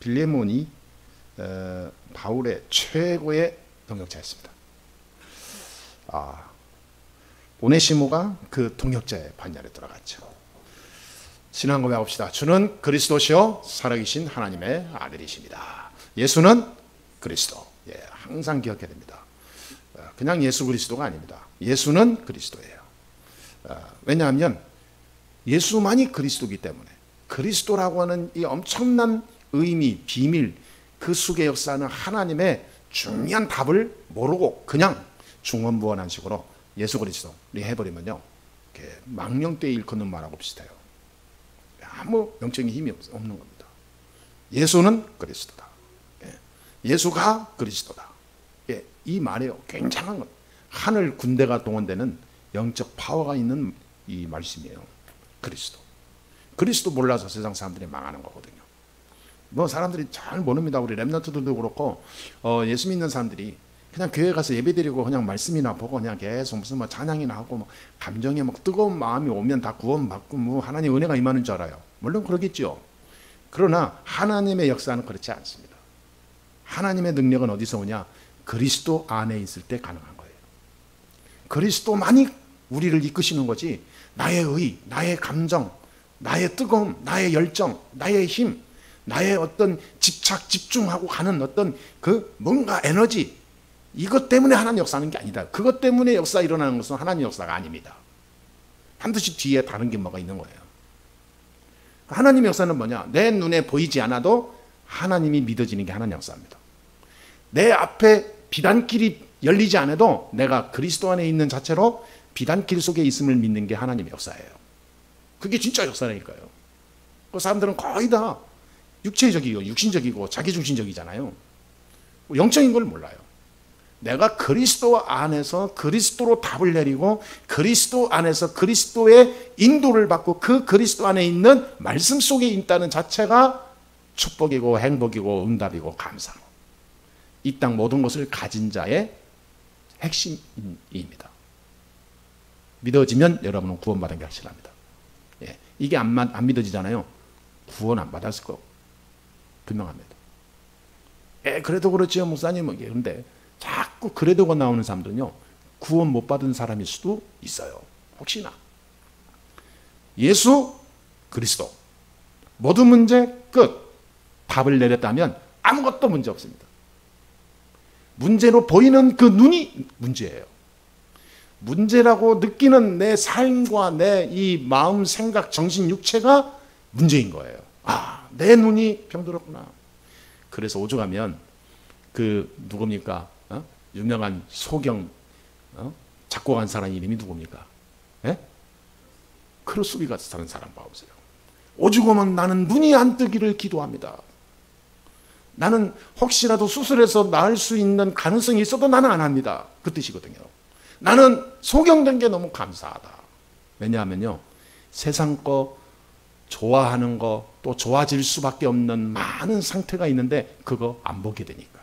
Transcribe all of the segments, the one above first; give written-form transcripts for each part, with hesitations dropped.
빌레몬이 바울의 최고의 동역자였습니다. 오네시모가 그 동역자의 반열에 들어갔죠. 신앙 고백합시다. 주는 그리스도시요 살아계신 하나님의 아들이십니다. 예수는 그리스도. 항상 기억해야 됩니다. 그냥 예수 그리스도가 아닙니다. 예수는 그리스도예요. 왜냐하면 예수만이 그리스도이기 때문에 그리스도라고 하는 이 엄청난 의미, 비밀, 그 속의 역사는 하나님의 중요한 답을 모르고 그냥 중언부언한 식으로 예수 그리스도 해버리면요, 망령되이 일컫는 말하고 비슷해요. 아무 영적인 힘이 없는 겁니다. 예수는 그리스도다. 예수가 그리스도다. 이 말에 굉장한 것, 하늘 군대가 동원되는 영적 파워가 있는 이 말씀이에요. 그리스도 몰라서 세상 사람들이 망하는 거거든요. 뭐 사람들이 잘 모릅니다. 우리 랩런트들도 그렇고 예수 믿는 사람들이 그냥 교회 가서 예배드리고 그냥 말씀이나 보고 그냥 계속 무슨 뭐 찬양이나 하고 뭐 감정에 막 뜨거운 마음이 오면 다 구원받고 뭐 하나님 은혜가 임하는 줄 알아요. 물론 그러겠죠. 그러나 하나님의 역사는 그렇지 않습니다. 하나님의 능력은 어디서 오냐? 그리스도 안에 있을 때 가능한 거예요. 그리스도만이 우리를 이끄시는 거지, 나의 의, 나의 감정, 나의 뜨거움, 나의 열정, 나의 힘, 나의 어떤 집착, 집중하고 가는 어떤 그 뭔가 에너지, 이것 때문에 하나님 역사하는 게 아니다. 그것 때문에 역사 일어나는 것은 하나님 역사가 아닙니다. 반드시 뒤에 다른 게 뭐가 있는 거예요. 하나님 역사는 뭐냐? 내 눈에 보이지 않아도 하나님이 믿어지는 게 하나님 역사입니다. 내 앞에 비단길이 열리지 않아도 내가 그리스도 안에 있는 자체로 비단길 속에 있음을 믿는 게 하나님의 역사예요. 그게 진짜 역사라니까요. 그 사람들은 거의 다 육체적이고 육신적이고 자기중심적이잖아요. 영적인 걸 몰라요. 내가 그리스도 안에서 그리스도로 답을 내리고 그리스도 안에서 그리스도의 인도를 받고 그 그리스도 안에 있는 말씀 속에 있다는 자체가 축복이고 행복이고 응답이고 감사고 이 땅 모든 것을 가진 자의 핵심입니다. 믿어지면 여러분은 구원받은 게 확실합니다. 이게 안 믿어지잖아요. 구원 안 받았을 거 분명합니다. 그래도 그렇지요 목사님. 그런데 자꾸 그래도가 나오는 사람들은요, 구원 못 받은 사람일 수도 있어요. 혹시나. 예수 그리스도 모든 문제 끝. 답을 내렸다면 아무것도 문제 없습니다. 문제로 보이는 그 눈이 문제예요. 문제라고 느끼는 내 삶과 내 이 마음, 생각, 정신, 육체가 문제인 거예요. 내 눈이 병들었구나. 그래서 오죽하면 그 누굽니까? 유명한 소경 작곡한 사람 이름이 누굽니까? 크루스비가 사는 사람 봐보세요. 오죽하면 나는 눈이 안 뜨기를 기도합니다. 나는 혹시라도 수술해서 나을 수 있는 가능성이 있어도 나는 안 합니다. 그 뜻이거든요. 나는 소경된 게 너무 감사하다. 왜냐하면요, 세상 거 좋아하는 거 또 좋아질 수밖에 없는 많은 상태가 있는데 그거 안 보게 되니까.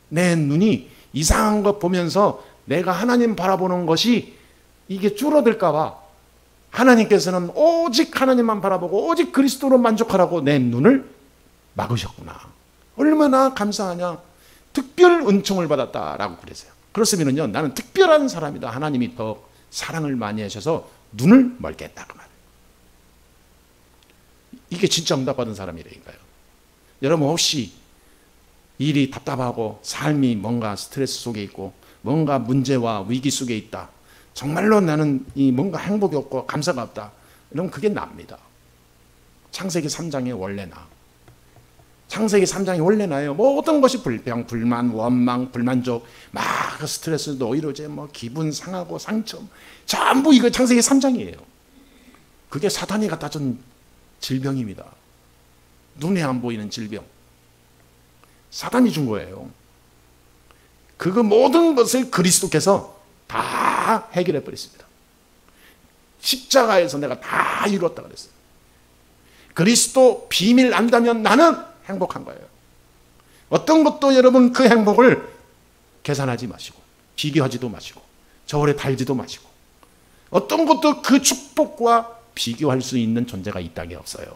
내 눈이 이상한 것 보면서 내가 하나님 바라보는 것이 이게 줄어들까 봐 하나님께서는 오직 하나님만 바라보고 오직 그리스도로 만족하라고 내 눈을 막으셨구나. 얼마나 감사하냐. 특별 은총을 받았다라고 그러세요. 그렇으면요, 나는 특별한 사람이다. 하나님이 더 사랑을 많이 하셔서 눈을 멀게 했다 그 말이에요. 이게 진짜 응답받은 사람이라니까요. 여러분 혹시 일이 답답하고 삶이 뭔가 스트레스 속에 있고 뭔가 문제와 위기 속에 있다. 정말로 나는 이 뭔가 행복이 없고 감사가 없다. 그러면 그게 납니다. 창세기 3장에 원래 나. 창세기 3장이 원래 나요. 모든 것이 불평, 불만, 원망, 불만족, 막 스트레스도 오히려 뭐 기분 상하고 상처, 전부 이거 창세기 3장이에요. 그게 사탄이 갖다 준 질병입니다. 눈에 안 보이는 질병. 사탄이 준 거예요. 그거 모든 것을 그리스도께서 다 해결해 버렸습니다. 십자가에서 내가 다 이루었다 그랬어요. 그리스도 비밀 안다면 나는 행복한 거예요. 어떤 것도 여러분 그 행복을 계산하지 마시고 비교하지도 마시고 저울에 달지도 마시고 어떤 것도 그 축복과 비교할 수 있는 존재가 이 땅에 없어요.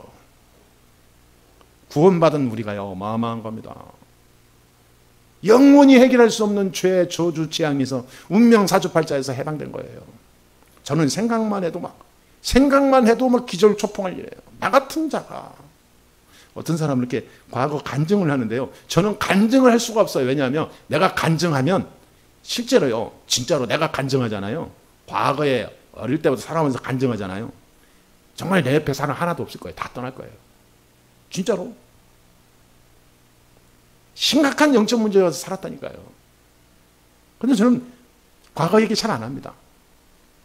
구원받은 우리가요, 어마어마한 겁니다. 영원히 해결할 수 없는 죄, 저주, 재앙에서 운명 사주팔자에서 해방된 거예요. 저는 생각만 해도 막 기절초풍할 일이에요. 나 같은 자가. 어떤 사람은 이렇게 과거 간증을 하는데요, 저는 간증을 할 수가 없어요. 왜냐하면 내가 간증하면 실제로요, 진짜로 내가 간증하잖아요. 과거에 어릴 때부터 살아오면서 간증하잖아요. 정말 내 옆에 사람 하나도 없을 거예요. 다 떠날 거예요. 진짜로. 심각한 영적 문제여서 살았다니까요. 근데 저는 과거 얘기 잘 안 합니다.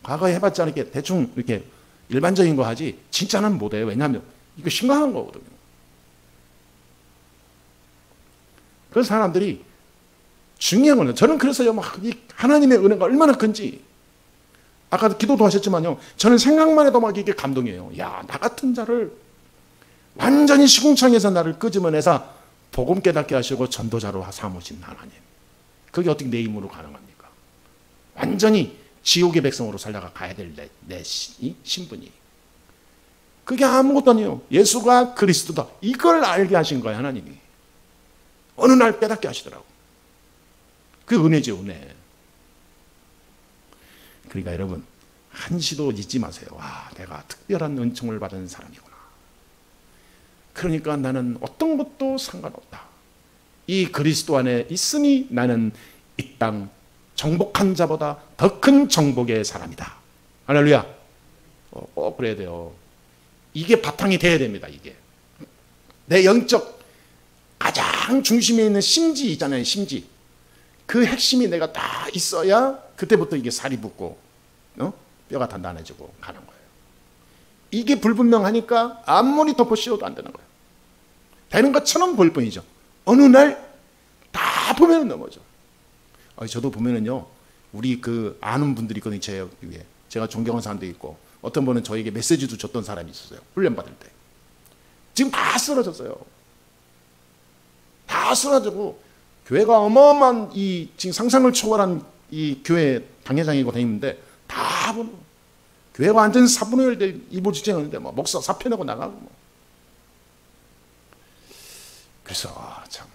과거에 해봤자 이렇게 대충 이렇게 일반적인 거 하지 진짜는 못해요. 왜냐하면 이거 심각한 거거든요. 그런 사람들이 중요한 거는, 저는 그래서요, 막 이 하나님의 은혜가 얼마나 큰지, 아까도 기도도 하셨지만요, 저는 생각만 해도 막 이게 감동이에요. 야, 나 같은 자를 완전히 시궁창에서 나를 끄집어내서 복음 깨닫게 하시고 전도자로 삼으신 하나님. 그게 어떻게 내 힘으로 가능합니까? 완전히 지옥의 백성으로 살다가 가야 될 내 신분이. 그게 아무것도 아니에요. 예수가 그리스도다. 이걸 알게 하신 거예요, 하나님이. 어느 날 깨닫게 하시더라고. 그 은혜죠, 은혜. 그러니까 여러분, 한시도 잊지 마세요. 와, 내가 특별한 은총을 받은 사람이구나. 그러니까 나는 어떤 것도 상관없다. 이 그리스도 안에 있으니 나는 이 땅 정복한 자보다 더 큰 정복의 사람이다. 할렐루야. 꼭 그래야 돼요. 이게 바탕이 돼야 됩니다. 이게 내 영적 가장 중심에 있는 심지 있잖아요. 심지. 그 핵심이 내가 다 있어야 그때부터 이게 살이 붙고 뼈가 단단해지고 가는 거예요. 이게 불분명하니까 아무리 덮어 씌워도 안 되는 거예요. 되는 것처럼 보일 뿐이죠. 어느 날 다 보면 넘어져. 저도 보면은요, 우리 그 아는 분들이 있거든요. 제 위에 제가 존경하는 사람도 있고, 어떤 분은 저에게 메시지도 줬던 사람이 있었어요. 훈련 받을 때. 지금 다 쓰러졌어요. 다 쓰러지고 교회가 어마어마한 이 지금 상상을 초월한 이 교회 당회장이고 다니는데 다 보면 교회가 완전 4분의 1 될 이보직전하는데 뭐 목사 사표내고 나가고 뭐. 그래서 참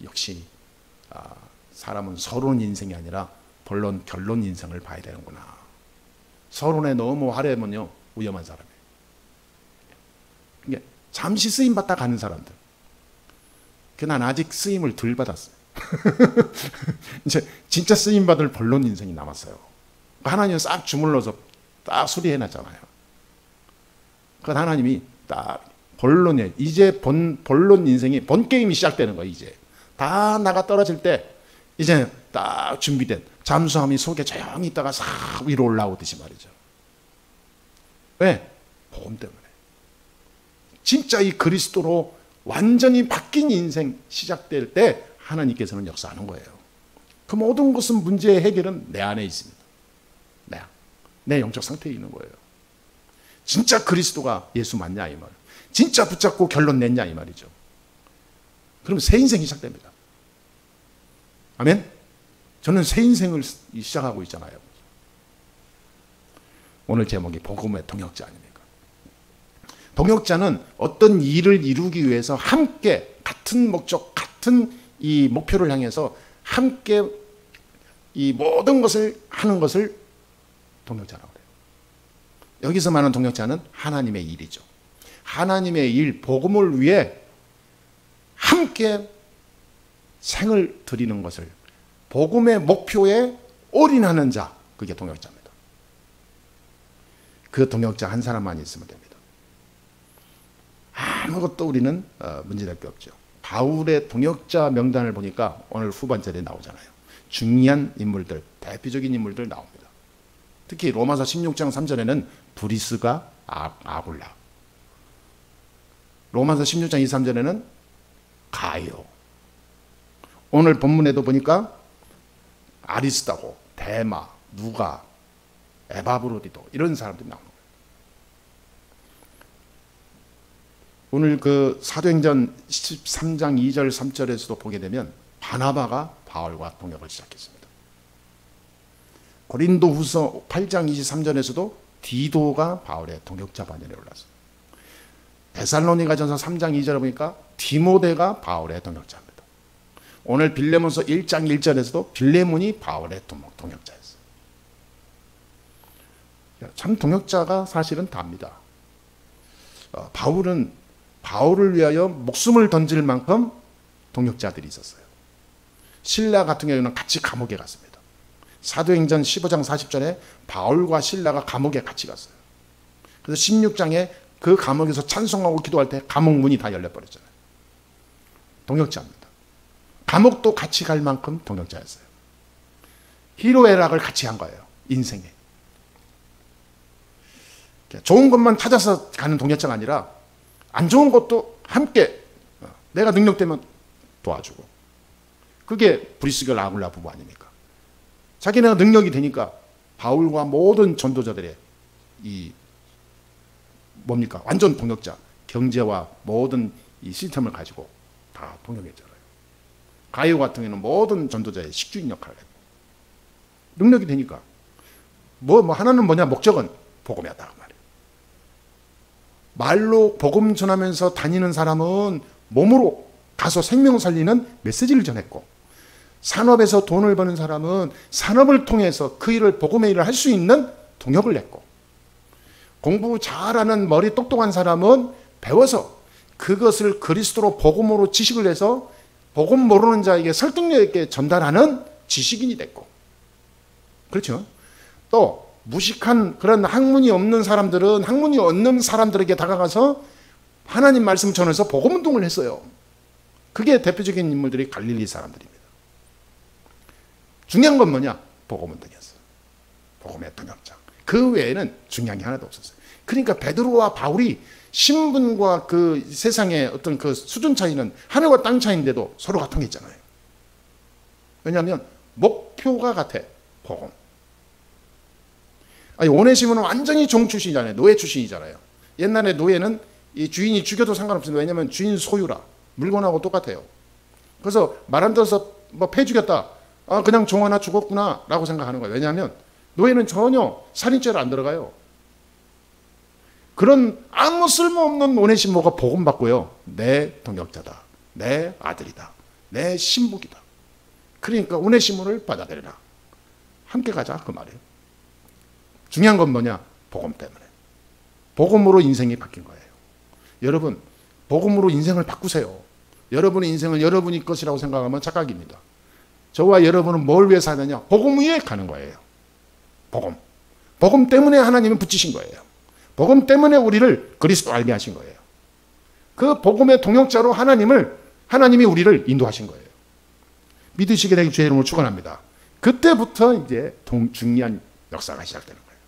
역시 사람은 서론 인생이 아니라 본론 결론 인생을 봐야 되는구나. 서론에 너무 하려면요 위험한 사람이에요. 이게 잠시 쓰임 받다 가는 사람들. 난 아직 쓰임을 덜 받았어요. 이제 진짜 쓰임 받을 본론 인생이 남았어요. 하나님 싹 주물러서 딱 수리해놨잖아요. 그 하나님이 딱 본론에 이제 본론 인생이 본 게임이 시작되는 거예요. 이제 다 나가 떨어질 때 이제 딱 준비된 잠수함이 속에 조용히 있다가 싹 위로 올라오듯이 말이죠. 왜? 복음 때문에. 진짜 이 그리스도로 완전히 바뀐 인생 시작될 때 하나님께서는 역사하는 거예요. 그 모든 것은 문제의 해결은 내 안에 있습니다. 내 영적 상태에 있는 거예요. 진짜 그리스도가 예수 맞냐 이 말. 진짜 붙잡고 결론 냈냐 이 말이죠. 그럼 새 인생이 시작됩니다. 아멘? 저는 새 인생을 시작하고 있잖아요. 오늘 제목이 복음의 동역자 아닙니까? 동역자는 어떤 일을 이루기 위해서 함께 같은 목적, 같은 이 목표를 향해서 함께 이 모든 것을 하는 것을 동역자라고 해요. 여기서 말하는 동역자는 하나님의 일이죠. 하나님의 일, 복음을 위해 함께 생을 드리는 것을 복음의 목표에 올인하는 자, 그게 동역자입니다. 그 동역자 한 사람만 있으면 됩니다. 아무것도 우리는 문제될 게 없죠. 바울의 동역자 명단을 보니까 오늘 후반절에 나오잖아요. 중요한 인물들, 대표적인 인물들 나옵니다. 특히 로마서 16장 3절에는 브리스가 아굴라, 로마서 16장 2, 3절에는 가요. 오늘 본문에도 보니까 아리스다고, 데마, 누가, 에바브로디도 이런 사람들이 나오는 거예요. 오늘 그 사도행전 13장 2절 3절에서도 보게 되면 바나바가 바울과 동역을 시작했습니다. 고린도후서 8장 23절에서도 디도가 바울의 동역자 반열에 올랐어요. 데살로니가전서 3장 2절에 보니까 디모데가 바울의 동역자입니다. 오늘 빌레몬서 1장 1절에서도 빌레몬이 바울의 동역자였어요. 참 동역자가 사실은 답니다. 바울은 바울을 위하여 목숨을 던질 만큼 동역자들이 있었어요. 실라 같은 경우는 같이 감옥에 갔습니다. 사도행전 15장 40절에 바울과 실라가 감옥에 같이 갔어요. 그래서 16장에 그 감옥에서 찬송하고 기도할 때 감옥 문이 다 열려버렸잖아요. 동역자입니다. 감옥도 같이 갈 만큼 동역자였어요. 희로애락을 같이 한 거예요. 인생에. 좋은 것만 찾아서 가는 동역자가 아니라 안 좋은 것도 함께 내가 능력되면 도와주고. 그게 브리스겔 아굴라 부부 아닙니까? 자기네가 능력이 되니까 바울과 모든 전도자들의 이 뭡니까? 완전 동역자, 경제와 모든 이 시스템을 가지고 다 동역했잖아요. 가이오 같은 경우는 모든 전도자의 식주인 역할을 했고 능력이 되니까 뭐 하나는 뭐냐? 목적은 복음이었다 그 말이에요. 말로 복음 전하면서 다니는 사람은 몸으로 가서 생명 살리는 메시지를 전했고 산업에서 돈을 버는 사람은 산업을 통해서 그 일을 복음의 일을 할 수 있는 동역을 냈고 공부 잘하는 머리 똑똑한 사람은 배워서 그것을 그리스도로 복음으로 지식을 해서 복음 모르는 자에게 설득력 있게 전달하는 지식인이 됐고 그렇죠. 또 무식한 그런 학문이 없는 사람들은 학문이 없는 사람들에게 다가가서 하나님 말씀 전해서 복음 운동을 했어요. 그게 대표적인 인물들이 갈릴리 사람들입니다. 중요한 건 뭐냐? 복음 운동이었어요. 복음의 동역자. 그 외에는 중요한 게 하나도 없었어요. 그러니까 베드로와 바울이 신분과 그 세상의 어떤 그 수준 차이는 하늘과 땅 차이인데도 서로가 통했잖아요. 왜냐하면 목표가 같아. 복음. 아니 오네시모는 완전히 종 출신이잖아요. 노예 출신이잖아요. 옛날에 노예는 이 주인이 죽여도 상관없습니다. 왜냐하면 주인 소유라. 물건하고 똑같아요. 그래서 말 안 들어서 뭐 패 죽였다. 아 그냥 종 하나 죽었구나 라고 생각하는 거예요. 왜냐하면 노예는 전혀 살인죄를 안 들어가요. 그런 아무 쓸모없는 오네시모가 복음 받고요. 내 동역자다. 내 아들이다. 내 신복이다. 그러니까 오네시모를 받아들여라. 함께 가자 그 말이에요. 중요한 건 뭐냐? 복음 때문에. 복음으로 인생이 바뀐 거예요. 여러분 복음으로 인생을 바꾸세요. 여러분의 인생은 여러분이 것이라고 생각하면 착각입니다. 저와 여러분은 뭘 위해 사느냐? 복음 위에 가는 거예요. 복음. 복음 때문에 하나님은 붙이신 거예요. 복음 때문에 우리를 그리스도 알게 하신 거예요. 그 복음의 동역자로 하나님이 우리를 인도하신 거예요. 믿으시게 되기 주의 이름으로 축원합니다. 그때부터 이제 중요한 역사가 시작되는 거예요.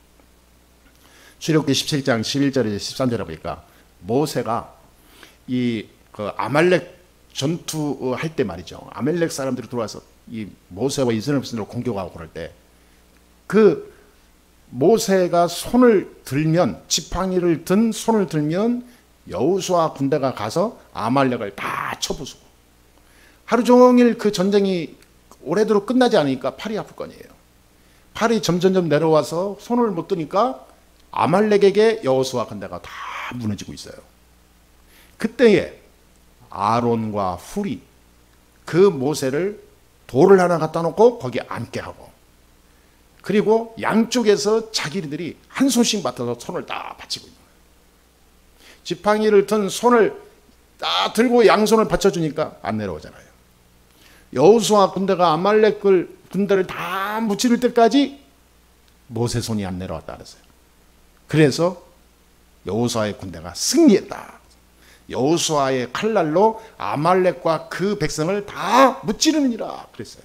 출애굽기 17장 11절에 13절에 보니까 모세가 그 아말렉 전투할 때 말이죠. 아말렉 사람들이 들어와서 이 모세와 이스라엘 백성들을 공격하고 그럴 때 그 모세가 손을 들면 지팡이를 든 손을 들면 여호수아 군대가 가서 아말렉을 다 쳐부수고 하루 종일 그 전쟁이 오래도록 끝나지 않으니까 팔이 아플 거 아니에요. 팔이 점점점 내려와서 손을 못 드니까 아말렉에게 여호수아 군대가 다 무너지고 있어요. 그때에 아론과 훌이 그 모세를 돌을 하나 갖다 놓고 거기에 앉게 하고 그리고 양쪽에서 자기들이 한 손씩 맡아서 손을 딱 받치고 있는 거예요. 지팡이를 든 손을 딱 들고 양손을 받쳐주니까 안 내려오잖아요. 여호수아 군대가 아말렉 군대를 다 무찌를 때까지 모세 손이 안 내려왔다 그랬어요. 그래서 여호수아의 군대가 승리했다. 여호수아의 칼날로 아말렉과 그 백성을 다 무찌르느니라 그랬어요.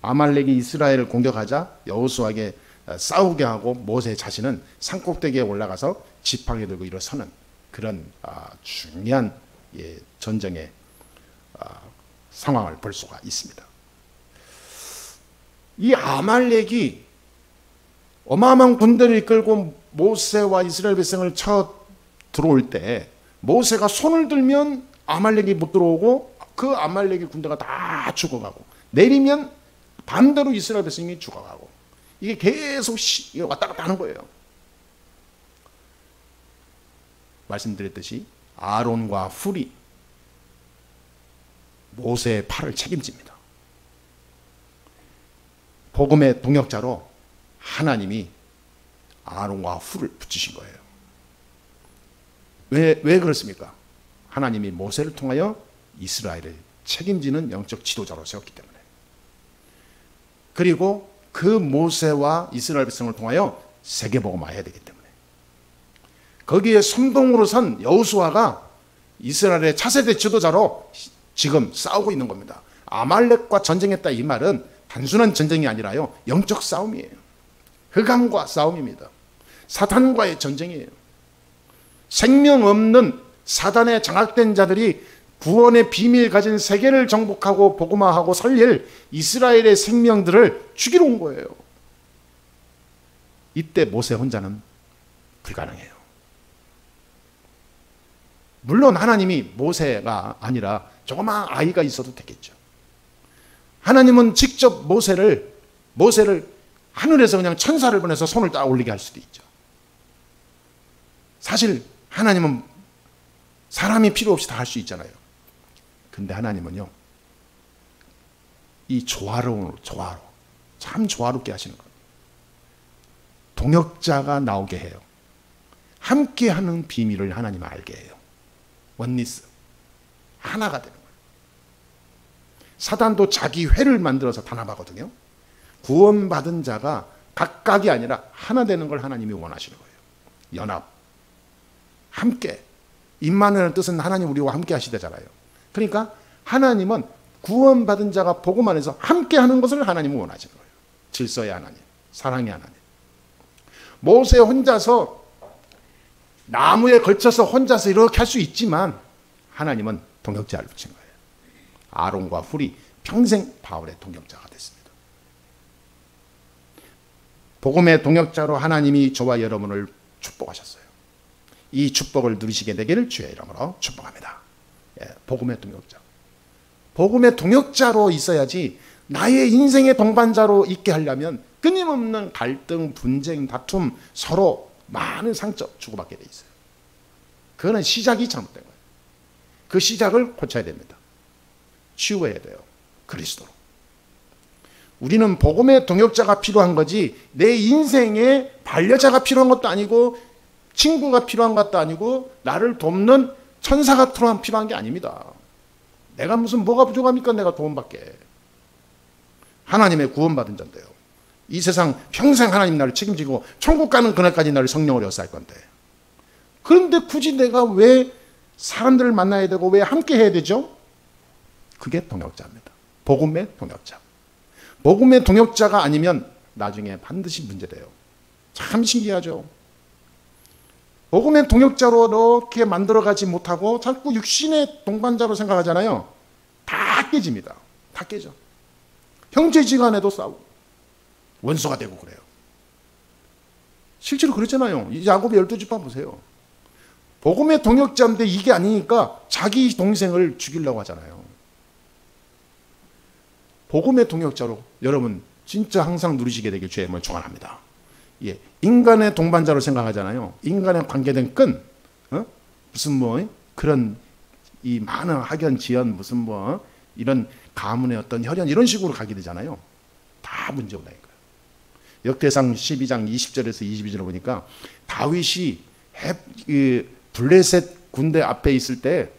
아말렉이 이스라엘을 공격하자 여호수아에게 싸우게 하고 모세 자신은 산꼭대기에 올라가서 지팡이 들고 일어서는 그런 중요한 전쟁의 상황을 볼 수가 있습니다. 이 아말렉이 어마어마한 군대를 이끌고 모세와 이스라엘 백성을 쳐 들어올 때 모세가 손을 들면 아말렉이 못 들어오고 그 아말렉의 군대가 다 죽어가고 내리면 반대로 이스라엘 백성이 죽어가고 이게 계속 왔다 갔다 하는 거예요. 말씀드렸듯이 아론과 훌이 모세의 팔을 책임집니다. 복음의 동역자로 하나님이 아론과 훌을 붙이신 거예요. 왜 그렇습니까? 하나님이 모세를 통하여 이스라엘을 책임지는 영적 지도자로 세웠기 때문에. 그리고 그 모세와 이스라엘 백성을 통하여 세계복음화해야 되기 때문에. 거기에 선동으로 선 여호수아가 이스라엘의 차세대 지도자로 지금 싸우고 있는 겁니다. 아말렉과 전쟁했다 이 말은 단순한 전쟁이 아니라요, 영적 싸움이에요. 흑암과 싸움입니다. 사탄과의 전쟁이에요. 생명 없는 사단에 장악된 자들이 구원의 비밀 가진 세계를 정복하고 복음화하고 살릴 이스라엘의 생명들을 죽이러 온 거예요. 이때 모세 혼자는 불가능해요. 물론 하나님이 모세가 아니라 조그마한 아이가 있어도 되겠죠. 하나님은 직접 모세를 하늘에서 그냥 천사를 보내서 손을 딱 올리게 할 수도 있죠. 사실 하나님은 사람이 필요 없이 다 할 수 있잖아요. 근데 하나님은요, 이 참 조화롭게 하시는 거예요. 동역자가 나오게 해요. 함께하는 비밀을 하나님은 알게 해요. 원리스, 하나가 되는 거예요. 사단도 자기 회를 만들어서 단합하거든요. 구원받은 자가 각각이 아니라 하나 되는 걸 하나님이 원하시는 거예요. 연합, 함께. 임마누엘의 뜻은 하나님 우리와 함께 하시대잖아요. 그러니까 하나님은 구원받은 자가 복음 안에서 함께 하는 것을 하나님은 원하시는 거예요. 질서의 하나님, 사랑의 하나님. 모세 혼자서 나무에 걸쳐서 혼자서 이렇게 할 수 있지만 하나님은 동역자를 붙인 거예요. 아론과 훌이 평생 바울의 동역자가 됐습니다. 복음의 동역자로 하나님이 저와 여러분을 축복하셨어요. 이 축복을 누리시게 되기를 주의 이름으로 축복합니다. 복음의 동역자. 복음의 동역자로 있어야지 나의 인생의 동반자로 있게 하려면 끊임없는 갈등, 분쟁, 다툼, 서로 많은 상처 주고받게 돼 있어요. 그거는 시작이 잘못된 거예요. 그 시작을 고쳐야 됩니다. 치유해야 돼요. 그리스도로. 우리는 복음의 동역자가 필요한 거지 내 인생에 반려자가 필요한 것도 아니고 친구가 필요한 것도 아니고 나를 돕는 천사가 필요한 게 아닙니다. 내가 무슨 뭐가 부족합니까? 내가 도움받게. 하나님의 구원받은 자인데요. 이 세상 평생 하나님 나를 책임지고 천국 가는 그날까지 나를 성령으로 역사할 건데. 그런데 굳이 내가 왜 사람들을 만나야 되고 왜 함께 해야 되죠? 그게 동역자입니다. 복음의 동역자. 복음의 동역자가 아니면 나중에 반드시 문제돼요. 참 신기하죠. 복음의 동역자로 이렇게 만들어가지 못하고 자꾸 육신의 동반자로 생각하잖아요. 다 깨집니다. 다 깨져. 형제지간에도 싸우고 원수가 되고 그래요. 실제로 그랬잖아요. 야곱의 12지파 보세요. 복음의 동역자인데 이게 아니니까 자기 동생을 죽이려고 하잖아요. 복음의 동역자로 여러분 진짜 항상 누리시게 되길 주의 이름으로 축원합니다. 예, 인간의 동반자로 생각하잖아요. 인간의 관계된 끈, 무슨 뭐 그런 이 많은 학연, 지연, 무슨 뭐 이런 가문의 어떤 혈연 이런 식으로 가게 되잖아요. 다 문제 오다니까요. 역대상 12장 20절에서 22절을 보니까 다윗이 블레셋 군대 앞에 있을 때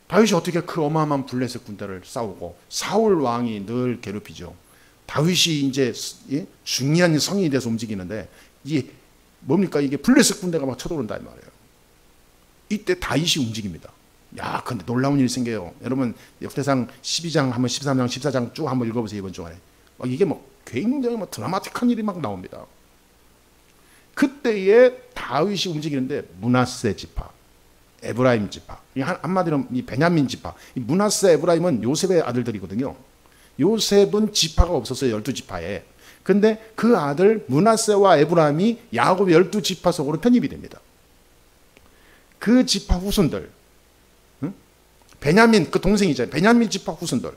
다윗이 어떻게 그 어마어마한 블레셋 군대를 싸우고 사울 왕이 늘 괴롭히죠. 다윗이 이제 중요한 성인이 돼서 움직이는데 이게 뭡니까? 이게 블레셋 군대가 막 쳐들어온다 이 말이에요. 이때 다윗이 움직입니다. 야, 근데 놀라운 일이 생겨요. 여러분 역대상 12장 한번 13장 14장 쭉 한번 읽어보세요. 이번 주간에 이게 뭐 굉장히 뭐 드라마틱한 일이 막 나옵니다. 그때에 다윗이 움직이는데 므낫세 지파, 에브라임 지파, 한마디로 이 베냐민 지파, 이 므낫세 에브라임은 요셉의 아들들이거든요. 요셉은 지파가 없었어요. 12지파에. 근데 그 아들 므낫세와 에브라임이 야곱의 12지파 속으로 편입이 됩니다. 그 지파 후손들, 베냐민 그 동생이잖아요. 베냐민 지파 후손들.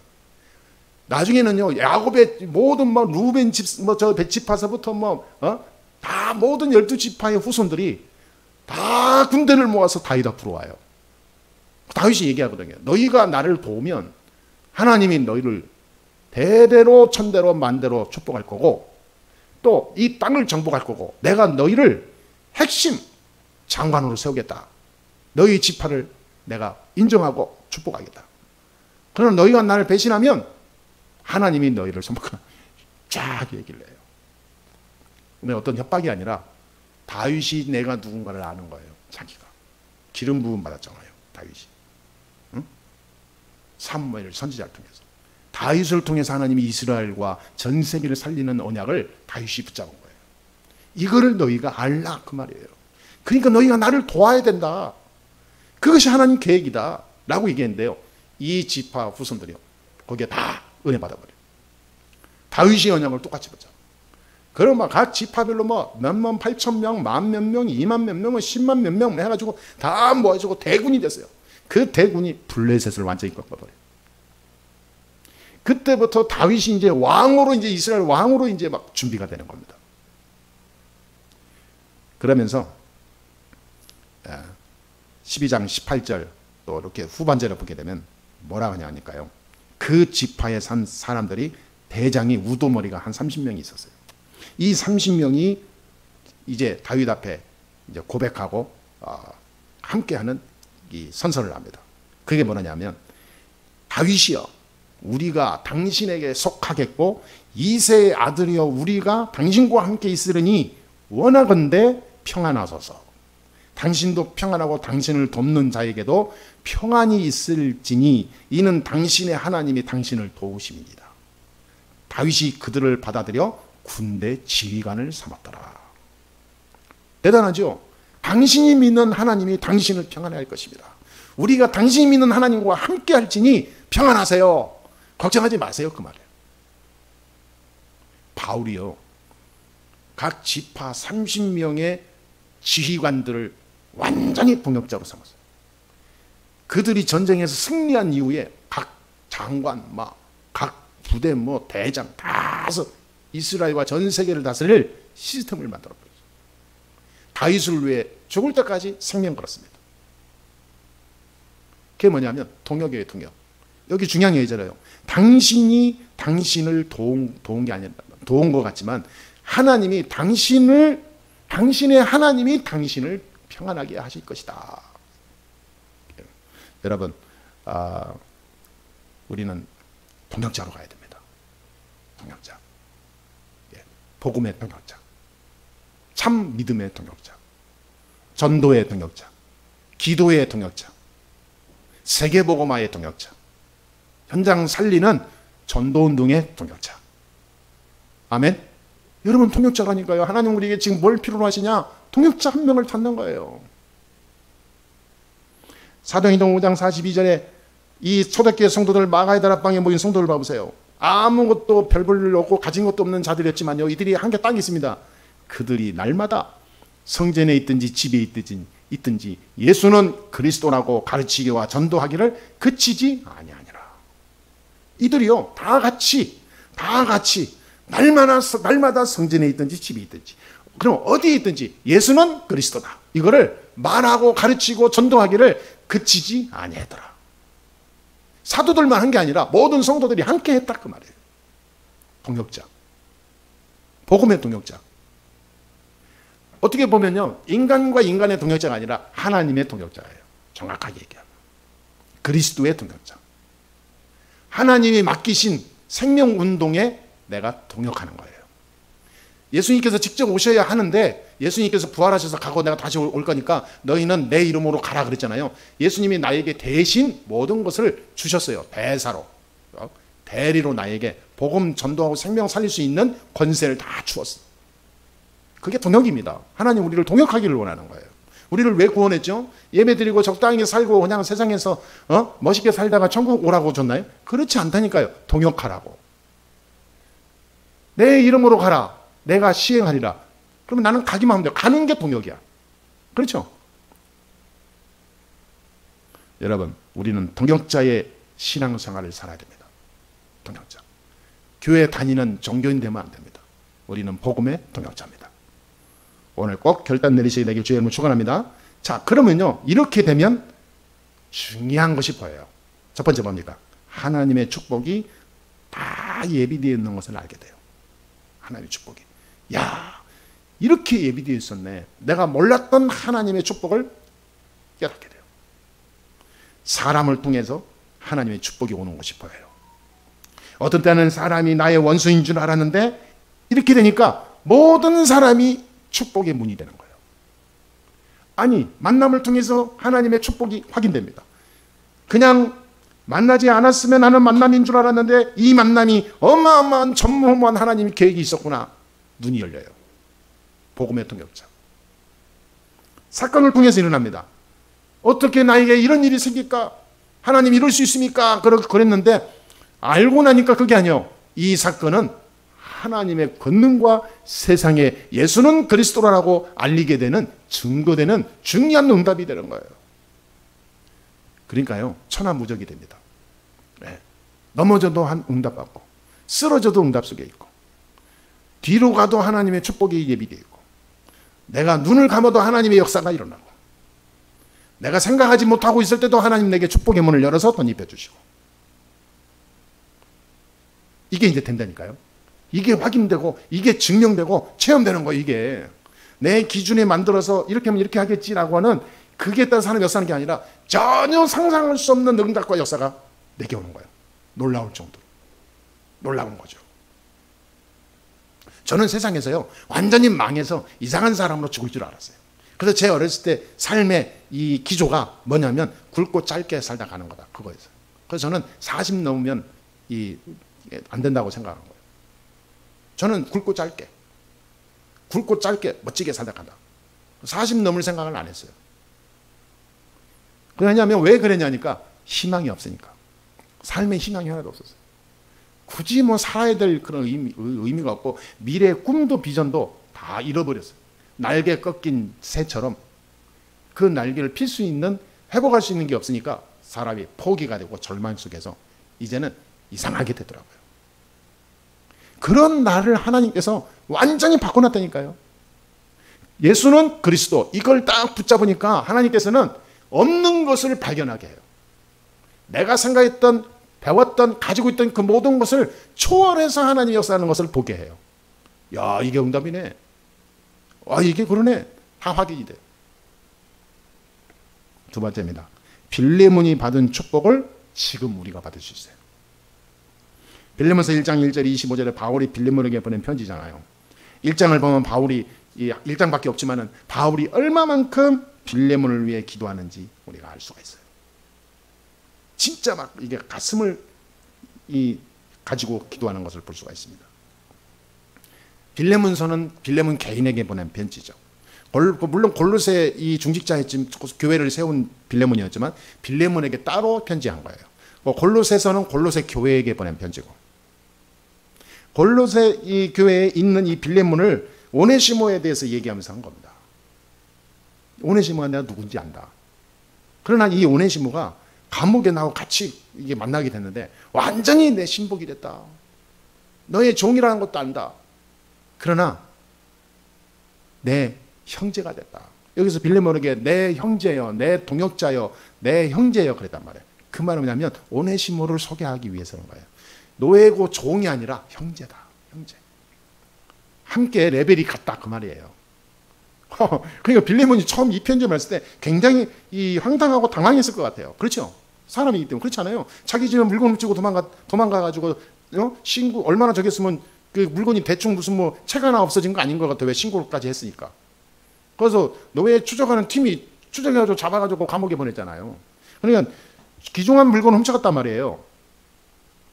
나중에는요 야곱의 모든 뭐 루벤 집 뭐 저 벳지파서부터 다 모든 12지파의 후손들이 다 군대를 모아서 다윗 앞으로 와요. 다윗이 얘기하거든요. 너희가 나를 도우면 하나님이 너희를 대대로 천대로 만대로 축복할 거고 또 이 땅을 정복할 거고 내가 너희를 핵심 장관으로 세우겠다. 너희 지파를 내가 인정하고 축복하겠다. 그러나 너희가 나를 배신하면 하나님이 너희를 선포하겠다. 쫙 얘기를 해요. 근데 어떤 협박이 아니라 다윗이 내가 누군가를 아는 거예요. 자기가 기름 부음 받았잖아요. 다윗이 사무엘 선지자를 통해서 다윗을 통해서 하나님이 이스라엘과 전 세계를 살리는 언약을 다윗이 붙잡은 거예요. 이거를 너희가 알라 그 말이에요. 그러니까 너희가 나를 도와야 된다. 그것이 하나님 계획이다 라고 얘기했는데요. 이 지파 후손들이요 거기에 다 은혜 받아버려요. 다윗의 언약을 똑같이 붙잡아. 그럼 막 각 지파별로 뭐 몇만 8천 명, 만 몇 명, 2만 몇 명, 10만 몇 명 해가지고 다 모아주고 대군이 됐어요. 그 대군이 블레셋을 완전히 꺾어버려요. 그때부터 다윗이 이제 왕으로 이제 이스라엘 왕으로 이제 막 준비가 되는 겁니다. 그러면서 12장 18절 또 이렇게 후반절을 보게 되면 뭐라고 하냐니까요. 그 지파에 산 사람들이 대장이 우두머리가 한 30명이 있었어요. 이 30명이 이제 다윗 앞에 이제 고백하고 함께하는 이 선서를 합니다. 그게 뭐냐면 다윗이여 우리가 당신에게 속하겠고 이새의 아들이여 우리가 당신과 함께 있으려니 원하건대 평안하소서. 당신도 평안하고 당신을 돕는 자에게도 평안이 있을지니 이는 당신의 하나님이 당신을 도우심이니이다. 다윗이 그들을 받아들여 군대 지휘관을 삼았더라. 대단하죠? 당신이 믿는 하나님이 당신을 평안해 할 것입니다. 우리가 당신이 믿는 하나님과 함께 할지니 평안하세요. 걱정하지 마세요. 그 말이에요. 바울이요. 각 지파 30명의 지휘관들을 완전히 동역자로 삼았어요. 그들이 전쟁에서 승리한 이후에 각 장관, 각 부대, 대장 다 해서 이스라엘과 전 세계를 다스릴 시스템을 만들어 버렸어요. 다윗을 위해 죽을 때까지 생명 걸었습니다. 그게 뭐냐면 동역이에요, 동역. 여기 중요한 얘기잖아요. 당신이 당신을 도운 게 아니라 도운 것 같지만 하나님이 당신의 하나님이 당신을 평안하게 하실 것이다. 여러분, 우리는 동역자로 가야 됩니다. 동역자. 복음의 동역자. 참 믿음의 동역자. 전도의 동역자. 기도의 동역자. 세계복음화의 동역자. 현장 살리는 전도운동의 동역자. 아멘? 여러분 동역자라니까요. 하나님 우리에게 지금 뭘 필요로 하시냐? 동역자 한 명을 찾는 거예요. 사도행전 5장 42절에 이 초대교회 성도들 마가의 다락방에 모인 성도들 봐보세요. 아무것도 별 볼 일 없고 가진 것도 없는 자들이었지만요. 이들이 한 개 딱 있습니다. 그들이 날마다 성전에 있든지 집에 있든지 예수는 그리스도라고 가르치기와 전도하기를 그치지 아니하니라. 이들이요 다 같이 날마다 성전에 있든지 집에 있든지 그럼 어디에 있든지 예수는 그리스도다. 이거를 말하고 가르치고 전도하기를 그치지 아니하더라. 사도들만 한 게 아니라 모든 성도들이 함께 했다 그 말이에요. 동역자. 복음의 동역자. 어떻게 보면요 인간과 인간의 동역자가 아니라 하나님의 동역자예요. 정확하게 얘기하면 그리스도의 동역자. 하나님이 맡기신 생명운동에 내가 동역하는 거예요. 예수님께서 직접 오셔야 하는데 예수님께서 부활하셔서 가고 내가 다시 올 거니까 너희는 내 이름으로 가라 그랬잖아요. 예수님이 나에게 대신 모든 것을 주셨어요. 대사로. 대리로 나에게 복음 전도하고 생명 살릴 수 있는 권세를 다 주었어요. 그게 동역입니다. 하나님 우리를 동역하기를 원하는 거예요. 우리를 왜 구원했죠? 예배드리고 적당히 살고 그냥 세상에서 멋있게 살다가 천국 오라고 줬나요? 그렇지 않다니까요. 동역하라고. 내 이름으로 가라. 내가 시행하리라. 그러면 나는 가기만 하면 돼요. 가는 게 동역이야. 그렇죠? 여러분 우리는 동역자의 신앙생활을 살아야 됩니다. 동역자. 교회 다니는 종교인 되면 안 됩니다. 우리는 복음의 동역자입니다. 오늘 꼭 결단 내리시게 되길 주의 이름으로 축원합니다. 자, 그러면요, 이렇게 되면 중요한 것이 보여요. 첫 번째 뭡니까? 하나님의 축복이 다 예비되어 있는 것을 알게 돼요. 하나님의 축복이. 야, 이렇게 예비되어 있었네. 내가 몰랐던 하나님의 축복을 깨닫게 돼요. 사람을 통해서 하나님의 축복이 오는 것이 보여요. 어떤 때는 사람이 나의 원수인 줄 알았는데 이렇게 되니까 모든 사람이 축복의 문이 되는 거예요. 아니, 만남을 통해서 하나님의 축복이 확인됩니다. 그냥 만나지 않았으면 하는 만남인 줄 알았는데 이 만남이 어마어마한 전무후무한 하나님의 계획이 있었구나. 눈이 열려요. 복음의 통역자. 사건을 통해서 일어납니다. 어떻게 나에게 이런 일이 생길까? 하나님 이럴 수 있습니까? 그랬는데 알고 나니까 그게 아니에요. 이 사건은 하나님의 권능과 세상에 예수는 그리스도라고 알리게 되는 증거되는 중요한 응답이 되는 거예요. 그러니까요, 천하무적이 됩니다. 네. 넘어져도 한 응답받고, 쓰러져도 응답 속에 있고, 뒤로 가도 하나님의 축복이 예비되어 있고, 내가 눈을 감아도 하나님의 역사가 일어나고, 내가 생각하지 못하고 있을 때도 하나님 내게 축복의 문을 열어서 덧입혀 주시고, 이게 이제 된다니까요. 이게 확인되고, 이게 증명되고, 체험되는 거예요, 이게. 내 기준에 만들어서 이렇게 하면 이렇게 하겠지라고 하는 그게 따라서 하는 역사하는 게 아니라 전혀 상상할 수 없는 응답과 역사가 내게 오는 거예요. 놀라울 정도로. 놀라운 거죠. 저는 세상에서요, 완전히 망해서 이상한 사람으로 죽을 줄 알았어요. 그래서 제 어렸을 때 삶의 이 기조가 뭐냐면 굵고 짧게 살다 가는 거다. 그거였어요. 그래서 저는 40 넘으면 안 된다고 생각한 거예요. 저는 굵고 짧게 멋지게 살다 간다. 40 넘을 생각을 안 했어요. 왜냐하면 왜 그러냐니까 희망이 없으니까. 삶에 희망이 하나도 없었어요. 굳이 뭐 살아야 될 그런 의미가 없고 미래의 꿈도 비전도 다 잃어버렸어요. 날개 꺾인 새처럼 그 날개를 필 수 있는, 회복할 수 있는 게 없으니까 사람이 포기가 되고 절망 속에서 이제는 이상하게 되더라고요. 그런 나를 하나님께서 완전히 바꿔놨다니까요. 예수는 그리스도, 이걸 딱 붙잡으니까 하나님께서는 없는 것을 발견하게 해요. 내가 생각했던, 배웠던, 가지고 있던 그 모든 것을 초월해서 하나님이 역사하는 것을 보게 해요. 야, 이게 응답이네. 아, 이게 그러네. 다 확인이 돼요. 두 번째입니다. 빌레몬이 받은 축복을 지금 우리가 받을 수 있어요. 빌레몬서 1장 1절 25절에 바울이 빌레몬에게 보낸 편지잖아요. 1장을 보면 바울이 1장밖에 없지만은 바울이 얼마만큼 빌레몬을 위해 기도하는지 우리가 알 수가 있어요. 진짜 막 이게 가슴을 가지고 기도하는 것을 볼 수가 있습니다. 빌레몬서는 빌레몬 개인에게 보낸 편지죠. 물론 골로새 이 중직자였지만 교회를 세운 빌레몬이었지만 빌레몬에게 따로 편지한 거예요. 골로새서는 골로새 교회에게 보낸 편지고, 골로새 이 교회에 있는 이 빌레몬을 오네시모에 대해서 얘기하면서 한 겁니다. 오네시모가 내가 누군지 안다. 그러나 이 오네시모가 감옥에 나하고 같이 이게 만나게 됐는데 완전히 내 신복이 됐다. 너의 종이라는 것도 안다. 그러나 내 형제가 됐다. 여기서 빌레몬에게 내 형제여, 내 동역자여, 내 형제여 그랬단 말이에요. 그 말은 뭐냐면 오네시모를 소개하기 위해서는 거예요. 노예고 종이 아니라 형제다. 형제. 함께 레벨이 같다 그 말이에요. 그러니까 빌레몬이 처음 이 편지를 했을 때 굉장히 황당하고 당황했을 것 같아요. 그렇죠? 사람이기 때문에. 그렇지 않아요? 자기 집에 물건 훔치고 도망가가지고 신고 얼마나 저겼으면 그 물건이 대충 무슨 뭐 책 하나 없어진 거 아닌 것 같아요. 왜 신고까지 했으니까. 그래서 노예 추적하는 팀이 추적해가지고 잡아가지고 감옥에 보냈잖아요. 그러니까 귀중한 물건을 훔쳐갔단 말이에요.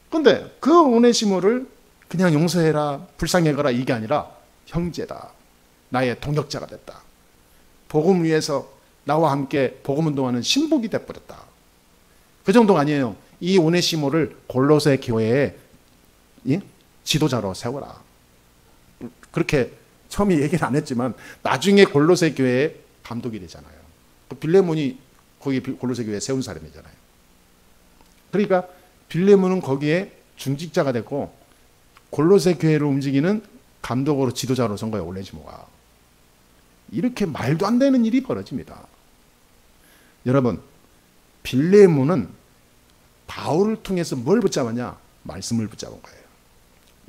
근데 그 오네시모를 그냥 용서해라, 불쌍해거라 이게 아니라 형제다. 나의 동역자가 됐다. 복음 위에서 나와 함께 복음 운동하는 신복이 돼버렸다. 그 정도가 아니에요. 이 오네시모를 골로새 교회에 지도자로 세워라. 그렇게 처음에 얘기를 안 했지만 나중에 골로새 교회의 감독이 되잖아요. 빌레몬이 거기 골로새 교회에 세운 사람이잖아요. 그러니까 빌레몬은 거기에 중직자가 됐고 골로새 교회를 움직이는 감독으로 지도자로 선 거예요. 오네시모가. 이렇게 말도 안 되는 일이 벌어집니다. 여러분, 빌레몬은 바울을 통해서 뭘 붙잡았냐? 말씀을 붙잡은 거예요.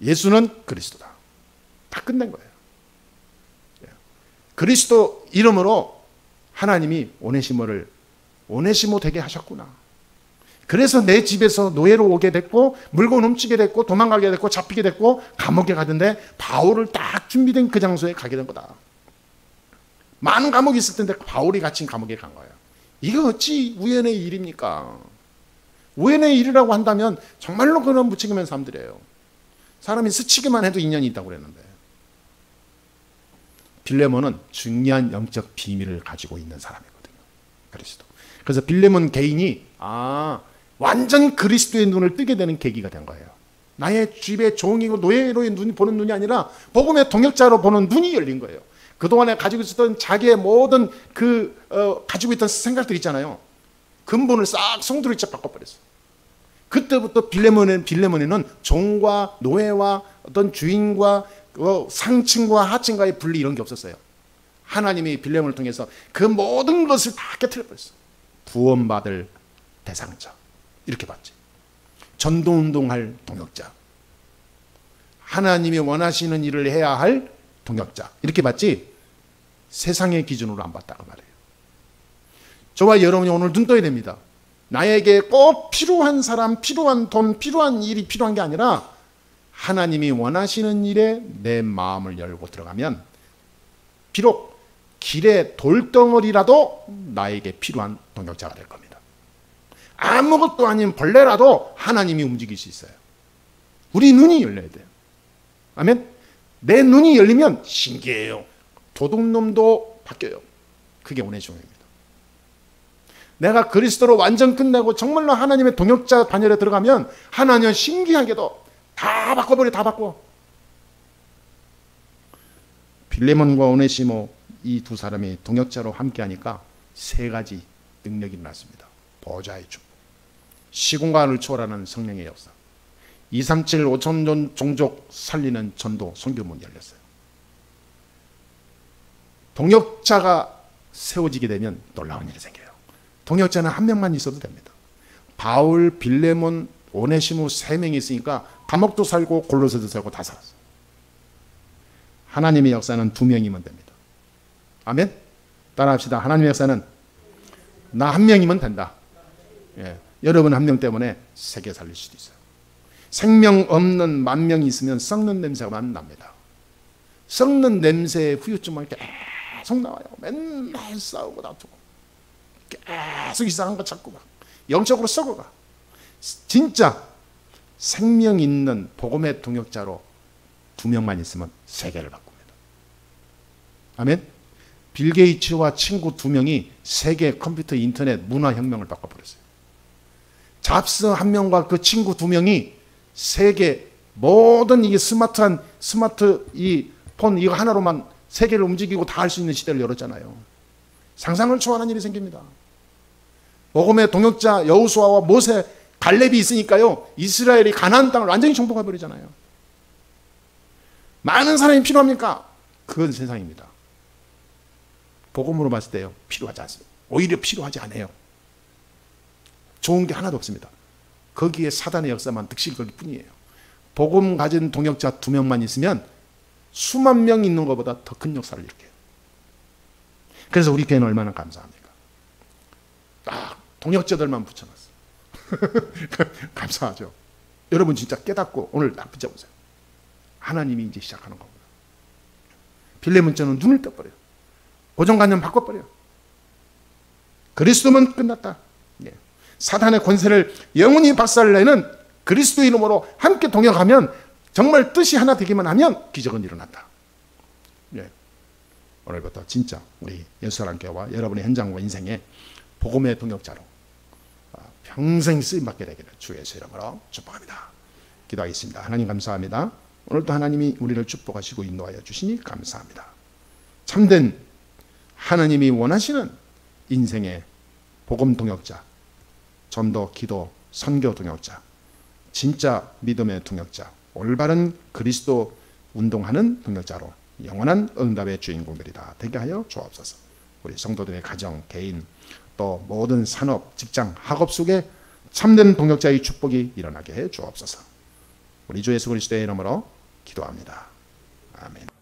예수는 그리스도다. 다 끝낸 거예요. 그리스도 이름으로 하나님이 오네시모 되게 하셨구나. 그래서 내 집에서 노예로 오게 됐고, 물건 훔치게 됐고, 도망가게 됐고, 잡히게 됐고, 감옥에 가던데 바울을 딱 준비된 그 장소에 가게 된 거다. 많은 감옥이 있을 텐데 바울이 갇힌 감옥에 간 거예요. 이게 어찌 우연의 일입니까? 우연의 일이라고 한다면 정말로 그런 무책임한 사람들이에요. 사람이 스치기만 해도 인연이 있다고 그랬는데. 빌레몬은 중요한 영적 비밀을 가지고 있는 사람이거든요. 그리스도. 그래서 빌레몬 개인이 완전 그리스도의 눈을 뜨게 되는 계기가 된 거예요. 나의 집의 종이고 노예로의 눈이 보는 눈이 아니라 복음의 동역자로 보는 눈이 열린 거예요. 그동안에 가지고 있었던 자기의 모든 가지고 있던 생각들 있잖아요. 근본을 싹 송두리째 바꿔버렸어요. 그때부터 빌레몬에는 종과 노예와 어떤 주인과 상층과 하층과의 분리 이런 게 없었어요. 하나님이 빌레몬을 통해서 그 모든 것을 다 깨트려버렸어요. 구원받을 대상자 이렇게 봤지. 전도운동할 동역자, 하나님이 원하시는 일을 해야 할 동역자 이렇게 봤지, 세상의 기준으로 안 봤다고 말해요. 저와 여러분이 오늘 눈 떠야 됩니다. 나에게 꼭 필요한 사람, 필요한 돈, 필요한 일이 필요한 게 아니라 하나님이 원하시는 일에 내 마음을 열고 들어가면 비록 길에 돌덩어리라도 나에게 필요한 동역자가 될 겁니다. 아무것도 아닌 벌레라도 하나님이 움직일 수 있어요. 우리 눈이 열려야 돼요. 아멘? 내 눈이 열리면 신기해요. 도둑놈도 바뀌어요. 그게 오네시모입니다. 내가 그리스도로 완전 끝내고 정말로 하나님의 동역자 반열에 들어가면 하나님은 신기하게도 다 바꿔버려. 다 바꿔. 빌레몬과 오네시모 이 두 사람이 동역자로 함께하니까 세 가지 능력이 일어났습니다. 보좌의 축복, 시공간을 초월하는 성령의 역사, 237 5천 종족 살리는 전도 선교문이 열렸어요. 동역자가 세워지게 되면 놀라운 일이 생겨요. 동역자는 한 명만 있어도 됩니다. 바울, 빌레몬, 오네시모 세 명이 있으니까 감옥도 살고 골로새도 살고 다 살았어요. 하나님의 역사는 두 명이면 됩니다. 아멘? 따라합시다. 하나님의 역사는 나 한 명이면 된다. 예. 여러분 한 명 때문에 세계 살릴 수도 있어요. 생명 없는 만 명이 있으면 썩는 냄새만 납니다. 썩는 냄새의 후유증만 계속 나와요. 맨날 싸우고 다투고 계속 이상한 거 찾고 막 영적으로 썩어가. 진짜 생명 있는 복음의 동역자로 두 명만 있으면 세계를 바꿉니다. 아멘? 빌 게이츠와 친구 두 명이 세계 컴퓨터 인터넷 문화혁명을 바꿔버렸어요. 잡스 한 명과 그 친구 두 명이 세계 모든 이게 스마트 이 폰 이거 하나로만 세계를 움직이고 다 할 수 있는 시대를 열었잖아요. 상상을 초월한 일이 생깁니다. 복음의 동역자 여호수아와 모세, 갈렙이 있으니까요. 이스라엘이 가나안 땅을 완전히 정복해 버리잖아요. 많은 사람이 필요합니까? 그건 세상입니다. 복음으로 봤을 때요. 필요하지 않습니다. 오히려 필요하지 않아요. 좋은 게 하나도 없습니다. 거기에 사단의 역사만 득실 걸릴 뿐이에요. 복음 가진 동역자 두 명만 있으면 수만 명 있는 것보다 더 큰 역사를 일으켜요. 그래서 우리 교회는 얼마나 감사합니까? 딱 동역자들만 붙여놨어요. 감사하죠. 여러분 진짜 깨닫고 오늘 딱 붙여보세요. 하나님이 이제 시작하는 겁니다. 빌레몬처럼 눈을 떠버려요. 고정관념 바꿔버려요. 그리스도만 끝났다. 예. 사탄의 권세를 영원히 박살내는 그리스도 이름으로 함께 동역하면 정말 뜻이 하나 되기만 하면 기적은 일어난다. 예. 오늘부터 진짜 우리 예수사랑교회와 여러분의 현장과 인생에 복음의 동역자로 평생 쓰임받게 되기를 주 예수 이름으로 축복합니다. 기도하겠습니다. 하나님 감사합니다. 오늘도 하나님이 우리를 축복하시고 인도하여 주시니 감사합니다. 참된 하나님이 원하시는 인생의 복음 동역자, 전도, 기도, 선교 동역자, 진짜 믿음의 동역자, 올바른 그리스도 운동하는 동역자로 영원한 응답의 주인공들이 다 되게 하여 주옵소서. 우리 성도들의 가정, 개인 또 모든 산업, 직장, 학업 속에 참된 동역자의 축복이 일어나게 해 주옵소서. 우리 주 예수 그리스도의 이름으로 기도합니다. 아멘.